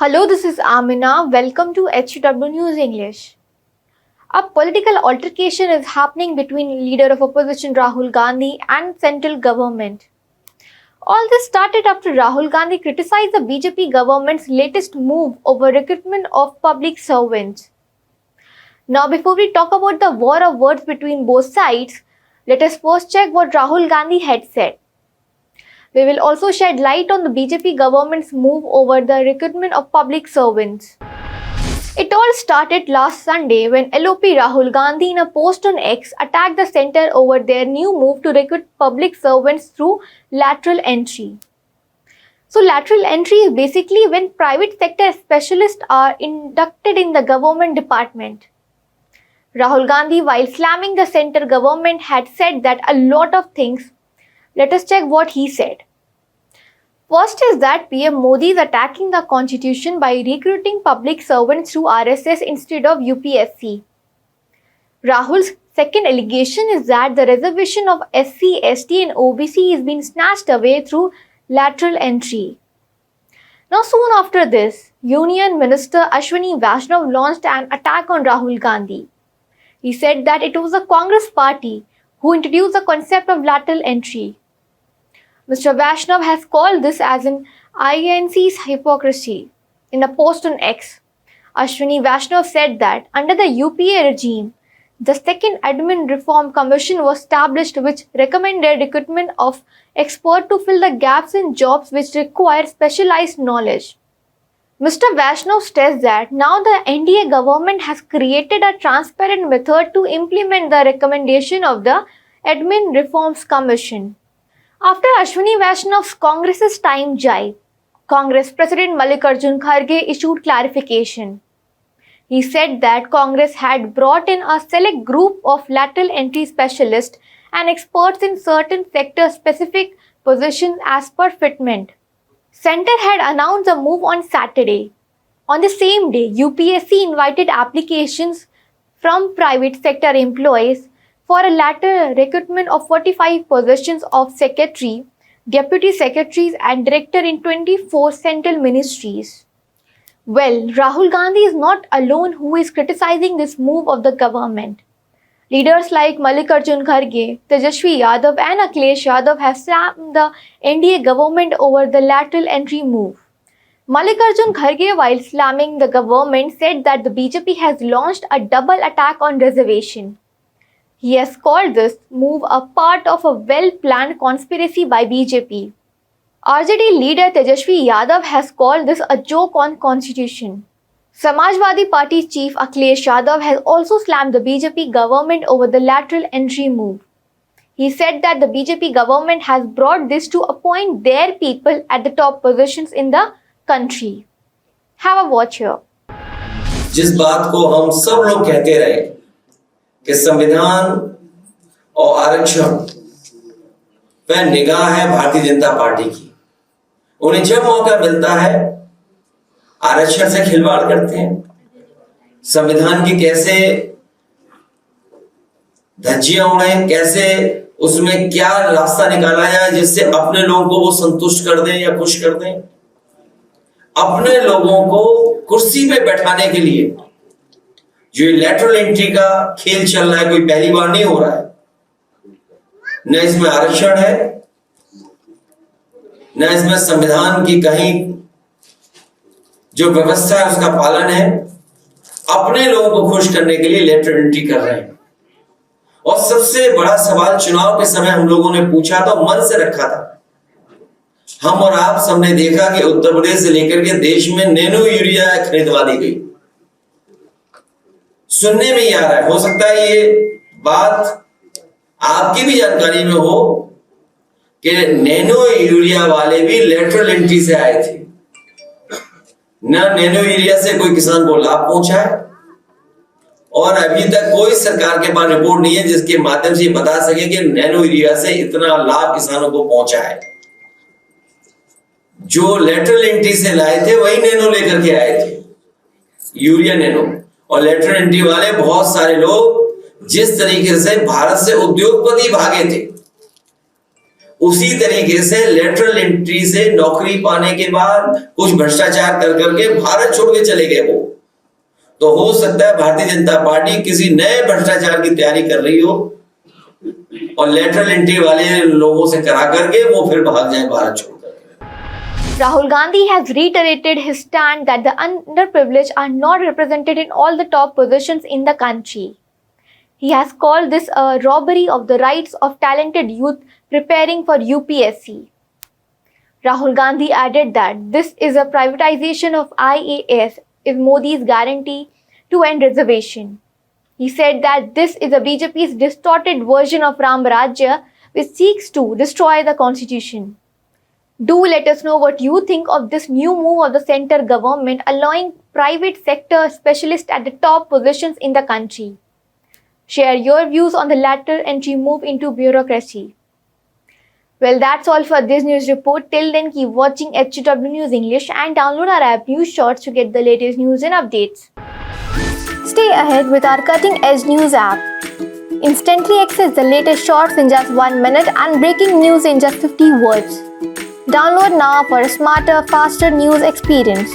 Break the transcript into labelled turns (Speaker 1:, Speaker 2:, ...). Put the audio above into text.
Speaker 1: Hello, this is Amina. Welcome to HW News English. A political altercation is happening between leader of opposition Rahul Gandhi and central government. All this started after Rahul Gandhi criticized the BJP government's latest move over recruitment of public servants. Now, before we talk about the war of words between both sides, let us first check what Rahul Gandhi had said. We will also shed light on the BJP government's move over the recruitment of public servants. It all started last Sunday when LOP Rahul Gandhi in a post on X attacked the centre over their new move to recruit public servants through lateral entry. So lateral entry is basically when private sector specialists are inducted in the government department. Rahul Gandhi, while slamming the centre government, had said that a lot of things. Let us check what he said. First is that PM Modi is attacking the constitution by recruiting public servants through RSS instead of UPSC. Rahul's second allegation is that the reservation of SC, ST and OBC is being snatched away through lateral entry. Now soon after this, Union Minister Ashwini Vaishnav launched an attack on Rahul Gandhi. He said that it was the Congress party who introduced the concept of lateral entry. Mr. Vaishnav has called this as an INC's hypocrisy. In a post on X, Ashwini Vaishnav said that under the UPA regime, the second Admin Reform Commission was established which recommended recruitment of experts to fill the gaps in jobs which require specialized knowledge. Mr. Vaishnav stressed that now the NDA government has created a transparent method to implement the recommendation of the Admin Reforms Commission. After Ashwini Vaishnav's Congress's time jibe, Congress President Mallikarjun Kharge issued clarification. He said that Congress had brought in a select group of lateral entry specialists and experts in certain sector-specific positions as per fitment. Centre had announced the move on Saturday. On the same day, UPSC invited applications from private sector employees for a lateral recruitment of 45 positions of secretary, deputy secretaries and director in 24 central ministries. Well, Rahul Gandhi is not alone who is criticizing this move of the government. Leaders like Mallikarjun Kharge, Tejasvi Yadav and Akhilesh Yadav have slammed the NDA government over the lateral entry move. Mallikarjun Kharge, while slamming the government, said that the BJP has launched a double attack on reservation. He has called this move a part of a well-planned conspiracy by BJP. RJD leader Tejasvi Yadav has called this a joke on constitution. Samajwadi Party chief Akhilesh Yadav has also slammed the BJP government over the lateral entry move. He said that the BJP government has brought this to appoint their people at the top positions in the country. Have a watch here.
Speaker 2: जिस बात को हम सब लोग कहते रहे कि संविधान और आरक्षण वह निगाह है भारतीय जनता पार्टी की, उन्हें जब मौका मिलता है आरक्षण से खिलवाड़ करते हैं, संविधान की कैसे धज्जियां उड़ाएं, कैसे उसमें क्या रास्ता निकाला जाए जिससे अपने लोगों को वो संतुष्ट कर दें या खुश कर दें। अपने लोगों को कुर्सी पे बैठाने के लिए जो लैटरल एंट्री का खेल चल रहा है, कोई पहली बार नहीं हो रहा है। न इसमें आरक्षण है, न इसमें संविधान की कहीं जो व्यवस्था है उसका पालन है। अपने लोगों को खुश करने के लिए लैटरल एंट्री कर रहे हैं। और सबसे बड़ा सवाल चुनाव के समय हम लोगों ने पूछा तो मन से रखा था। हम और आप सबने देखा कि उत्तर प्रदेश से लेकर के देश में नैनो यूरिया खरीदवा दी गई। सुनने में ही आ रहा है, हो सकता है ये बात आपकी भी जानकारी में हो कि नैनो यूरिया वाले भी लेटरल एंट्री से आए थे। न नैनो यूरिया से कोई किसान को लाभ पहुंचा है और अभी तक कोई सरकार के पास रिपोर्ट नहीं है जिसके माध्यम से बता सके कि नैनो यूरिया से इतना लाभ किसानों को पहुंचा है। जो लेटरल एंट्री से लाए थे वही नैनो लेकर के आए थे, यूरिया नैनो। और लेटरल एंट्री वाले बहुत सारे लोग जिस तरीके से भारत से उद्योगपति भागे थे उसी तरीके से लेटरल एंट्री से नौकरी पाने के बाद कुछ भ्रष्टाचार कर करके भारत छोड़ के चले गए वो। तो हो सकता है भारतीय जनता पार्टी किसी नए भ्रष्टाचार की तैयारी कर रही हो और लेटरल एंट्री वाले लोगों से करा करके वो फिर भाग जाए भारत छोड़कर।
Speaker 1: Rahul Gandhi has reiterated his stand that the underprivileged are not represented in all the top positions in the country. He has called this a robbery of the rights of talented youth preparing for UPSC. Rahul Gandhi added that this is a privatization of IAS is Modi's guarantee to end reservation. He said that this is a BJP's distorted version of Ram Rajya which seeks to destroy the constitution. Do let us know what you think of this new move of the center government allowing private sector specialists at the top positions in the country. Share your views on the lateral entry move into bureaucracy. Well, that's all for this news report. Till then, keep watching HW News English and download our app News Shorts to get the latest news and updates. Stay ahead with our cutting edge news app. Instantly access the latest shorts in just 1 minute and breaking news in just 50 words. Download now for a smarter, faster news experience.